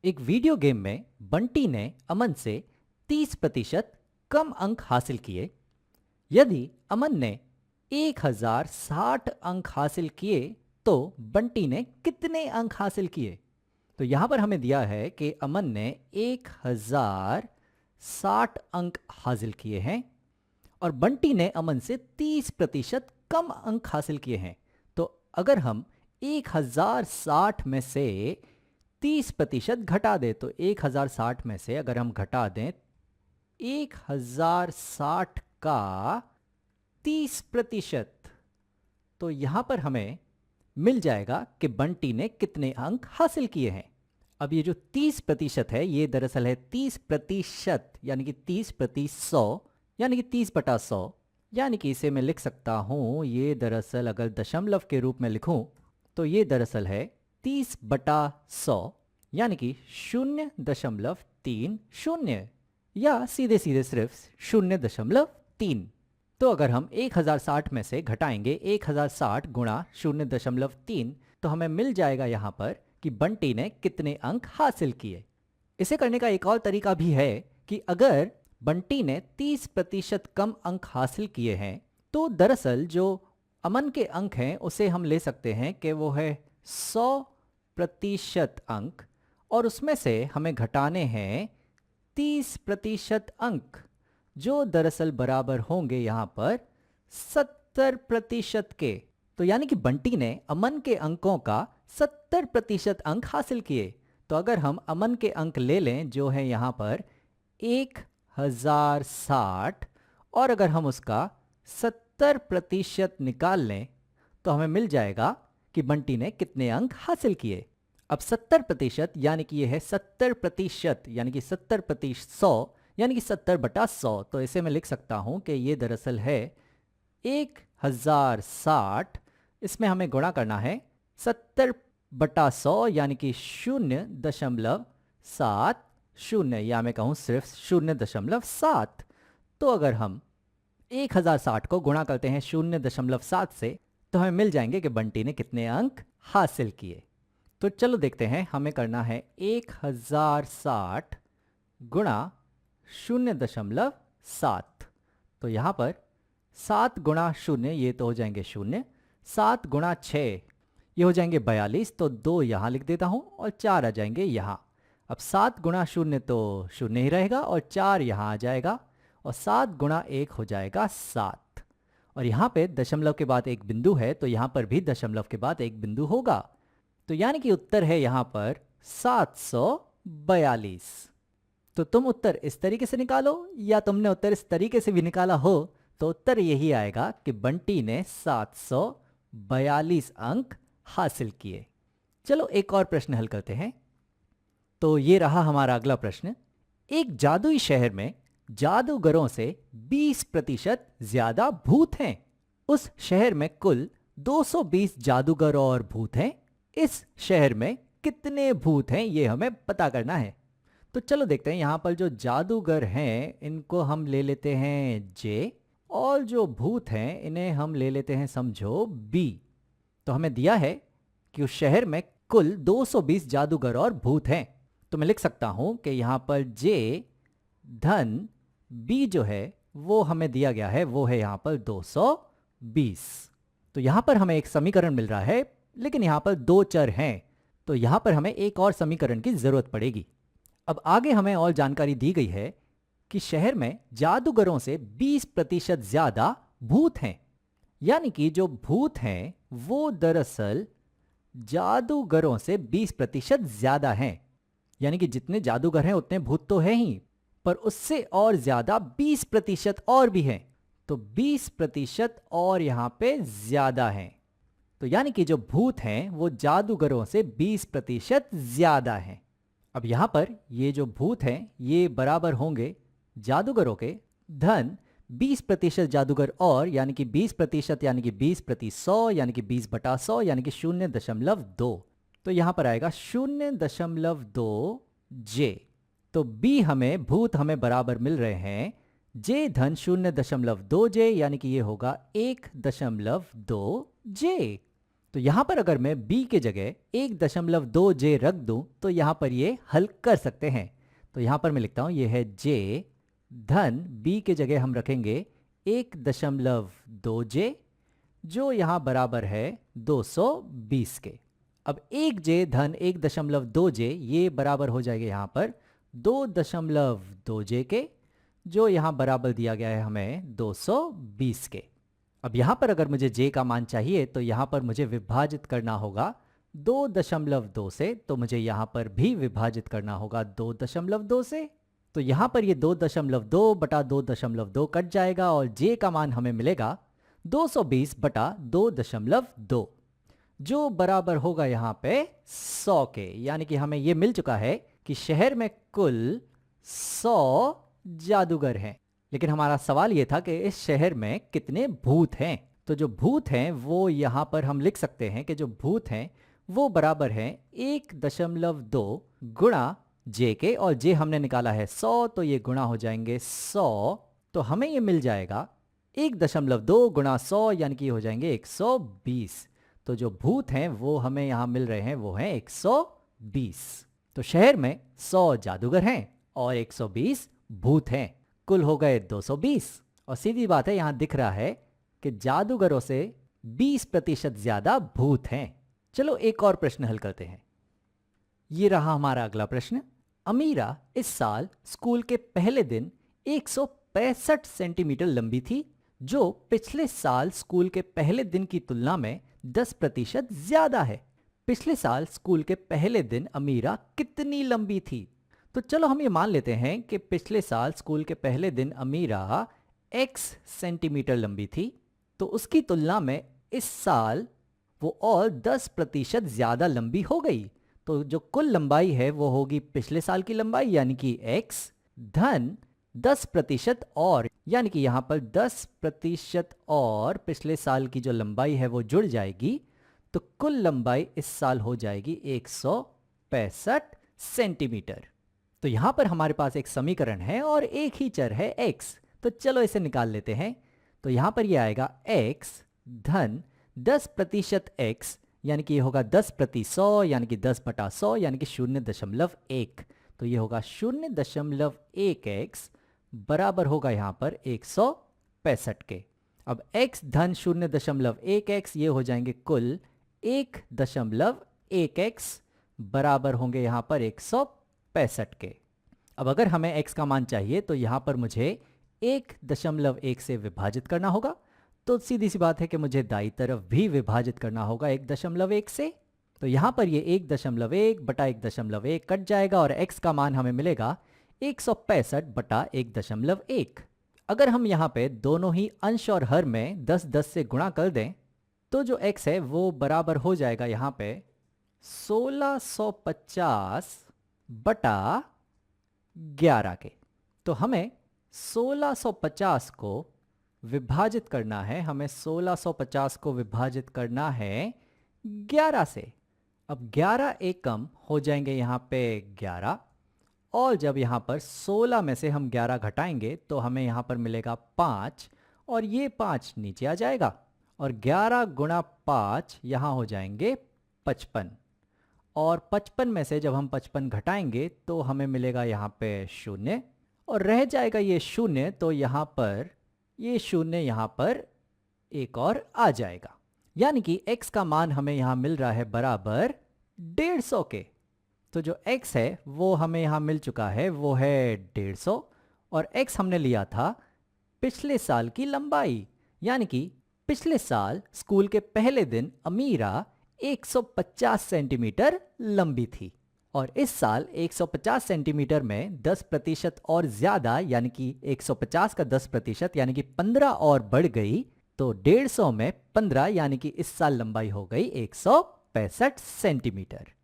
एक video game में बंटी ने अमन से 30% कम अंक हासिल किए। यदि अमन ने 1060 अंक हासिल किए तो बंटी ने कितने अंक हासिल किए? तो यहां पर हमें दिया है कि अमन ने 1060 अंक हासिल किए हैं और बंटी ने अमन से 30% कम अंक हासिल किए हैं। तो अगर हम 1060 में से 30% घटा दें तो 1060 में से अगर हम घटा दें 1060 का 30%, तो यहां पर हमें मिल जाएगा कि बंटी ने कितने अंक हासिल किए हैं। अब ये जो 30% है ये दरअसल है 30%, यानी कि 30/100, यानी कि 30/100। यानी कि इसे मैं लिख सकता हूं, ये दरअसल अगर दशमलव के रूप में लिखूं तो ये दरअसल है 30/100, यानी कि 0.30, या सीधे सीधे सिर्फ 0.3। तो अगर हम 1060 में से घटाएंगे 1060 गुणा 0.3, तो हमें मिल जाएगा यहाँ पर कि बंटी ने कितने अंक हासिल किए। इसे करने का एक और तरीका भी है कि अगर बंटी ने 30% कम अंक हासिल किए हैं तो दरअसल जो अमन के अंक हैं उसे हम ले सकते हैं कि वो है 100% अंक, और उसमें से हमें घटाने हैं 30% अंक, जो दरअसल बराबर होंगे यहाँ पर 70% के। तो यानी कि बंटी ने अमन के अंकों का 70% अंक हासिल किए। तो अगर हम अमन के अंक ले लें जो है यहाँ पर 1060, और अगर हम उसका 70% निकाल लें तो हमें मिल जाएगा कि बंटी ने कितने अंक हासिल किए। अब 70% यानी कि ये है 70%, यानी कि 70/100, यानी कि 70/100। तो इसे मैं लिख सकता हूं कि ये दरअसल है 1060, इसमें हमें गुणा करना है 70/100, यानी कि 0.70, या मैं कहूं सिर्फ 0.7। तो अगर हम 1060 को गुणा करते हैं 0.7 से तो हमें मिल जाएंगे कि बंटी ने कितने अंक हासिल किए। तो चलो देखते हैं, हमें करना है 1060 गुणा 0.7। तो यहाँ पर 7 गुणा 0 ये तो हो जाएंगे 0, 7 गुणा 6 ये हो जाएंगे 42, तो 2 यहाँ लिख देता हूँ और 4 आ जाएंगे यहाँ। अब 7 गुणा 0 तो 0 ही रहेगा और 4 यहाँ आ जाएगा, और 7 गुणा 1 हो जाएगा 7। और यहाँ पे दशमलव के बाद एक बिंदु है तो यहाँ पर भी दशमलव के बाद एक बिंदु होगा। तो यानी कि उत्तर है यहाँ पर 742। तो तुम उत्तर इस तरीके से निकालो, या तुमने उत्तर इस तरीके से भी निकाला हो तो उत्तर यही आएगा कि बंटी ने 742 अंक हासिल किए। चलो एक और प्रश्न हल करते हैं। तो ये रहा हमारा अगला प्रश्न। एक जादुई शहर में जादूगरों से 20% ज्यादा भूत हैं। उस शहर में कुल 220 जादूगर और भूत हैं। इस शहर में कितने भूत हैं ये हमें पता करना है। तो चलो देखते हैं, यहाँ पर जो जादूगर हैं इनको हम ले लेते हैं जे, और जो भूत हैं इन्हें हम ले लेते हैं समझो बी। तो हमें दिया है कि उस शहर में कुल 220 जादूगर और भूत हैं। तो मैं लिख सकता हूं कि यहाँ पर जे धन बी जो है वो हमें दिया गया है, वो है यहाँ पर 220। तो यहाँ पर हमें एक समीकरण मिल रहा है, लेकिन यहाँ पर दो चर हैं, तो यहाँ पर हमें एक और समीकरण की जरूरत पड़ेगी। अब आगे हमें और जानकारी दी गई है कि शहर में जादूगरों से 20% ज्यादा भूत हैं। यानी कि जो भूत हैं वो दरअसल जादूगरों से 20% ज्यादा हैं। यानी कि जितने जादूगर हैं उतने भूत तो हैं ही, पर उससे और ज्यादा 20% और भी हैं। तो 20% और यहां पे ज्यादा हैं। तो यानी कि जो भूत हैं वो जादूगरों से 20% ज्यादा हैं। अब यहां पर ये जो भूत हैं ये बराबर होंगे जादूगरों के धन 20% जादूगर और, यानी कि 20%, यानी कि 20/100, यानी कि 20/100, यानी कि 0.2। तो यहां पर आएगा 0.2 जे। तो बी हमें भूत हमें बराबर मिल रहे हैं जे धन 0.2 जे, यानी कि ये होगा 1.2 जे। तो यहां पर अगर मैं b के जगह 1.2j रख दूं तो यहां पर ये हल कर सकते हैं। तो यहां पर मैं लिखता हूं ये है j धन b के जगह हम रखेंगे 1.2j जो यहां बराबर है 220 के। अब 1j धन 1.2j ये बराबर हो जाएगा यहां पर 2.2j के जो यहां बराबर दिया गया है हमें 220 के। अब यहां पर अगर मुझे j का मान चाहिए तो यहां पर मुझे विभाजित करना होगा 2.2 से, तो मुझे यहां पर भी विभाजित करना होगा 2.2 से। तो यहां पर ये 2.2 बटा 2.2 कट जाएगा और j का मान हमें मिलेगा 220 बटा 2.2 जो बराबर होगा यहां पे 100 के। यानी कि हमें यह मिल चुका है कि शहर में कुल 100 जादूगर हैं। लेकिन हमारा सवाल यह था कि इस शहर में कितने भूत हैं। तो जो भूत हैं वो यहां पर हम लिख सकते हैं कि जो भूत हैं वो बराबर हैं 1.2 गुणा जे के, और जे हमने निकाला है 100 तो ये गुणा हो जाएंगे 100। तो हमें ये मिल जाएगा 1.2 गुणा 100 यानी कि हो जाएंगे 120। तो जो भूत हैं वो हमें यहां मिल रहे हैं वो हैं 120। तो शहर में 100 जादूगर हैं और 120 भूत हैं, कुल हो गए 220। और सीधी बात है यहां दिख रहा है कि जादूगरों से 20% ज्यादा भूत हैं। चलो एक और प्रश्न हल करते हैं। ये रहा हमारा अगला प्रश्न। अमीरा इस साल स्कूल के पहले दिन 165 सेंटीमीटर लंबी थी जो पिछले साल स्कूल के पहले दिन की तुलना में 10% ज्यादा है। पिछले साल स्कूल के पहले दिन अमीरा कितनी लंबी थी? तो चलो हम ये मान लेते हैं कि पिछले साल स्कूल के पहले दिन अमीरा x सेंटीमीटर लंबी थी, तो उसकी तुलना में इस साल वो और 10% ज्यादा लंबी हो गई। तो जो कुल लंबाई है वो होगी पिछले साल की लंबाई यानी कि x धन 10% और, यानी कि यहां पर 10% और पिछले साल की जो लंबाई है वो जुड़ जाएगी। तो कुल लंबाई इस साल हो जाएगी 165 सेंटीमीटर। तो यहां पर हमारे पास एक समीकरण है और एक ही चर है x। तो चलो इसे निकाल लेते हैं। तो यहां पर ये आएगा x धन 10% x यानी कि ये होगा 10% यानी कि 10/100 यानी कि 0.1। तो ये होगा 0.1x बराबर होगा यहां पर 165 के। अब x धन 0.1x ये हो जाएंगे कुल 1.1x बराबर होंगे यहां पर 165 के। अब अगर हमें x का मान चाहिए तो यहां पर मुझे 1.1 से विभाजित करना होगा। तो सीधी सी बात है कि मुझे दाईं तरफ भी विभाजित करना होगा 1.1 से। तो यहां पर ये 1.1 बटा 1.1 कट जाएगा और x का मान हमें मिलेगा 165 बटा 1.1। अगर हम यहाँ पे दोनों ही अंश और हर में 10-10 से गुणा कर दें तो जो x है वो बराबर हो जाएगा यहाँ पे 1650 बटा 11 के। तो हमें 1650 को विभाजित करना है, हमें 1650 को विभाजित करना है 11 से। अब 11 एकम हो जाएंगे यहाँ पे 11, और जब यहाँ पर 16 में से हम 11 घटाएंगे तो हमें यहाँ पर मिलेगा 5 और ये 5 नीचे आ जाएगा और 11 गुणा 5 यहाँ हो जाएंगे 55, और 55 में से जब हम 55 घटाएंगे तो हमें मिलेगा यहाँ पे 0 और रह जाएगा ये 0। तो यहाँ पर ये 0 यहाँ पर एक और आ जाएगा, यानी कि x का मान हमें यहाँ मिल रहा है बराबर 150 के। तो जो x है वो हमें यहाँ मिल चुका है वो है 150 और x हमने लिया था पिछले साल की लंबाई, यानी कि पिछले साल स्कूल के पहले दिन अमीरा 150 सेंटीमीटर लंबी थी और इस साल 150 सेंटीमीटर में 10% और ज्यादा यानी कि 150 का 10% यानी कि 15 और बढ़ गई। तो 150 में 15 यानी कि इस साल लंबाई हो गई 165 सेंटीमीटर।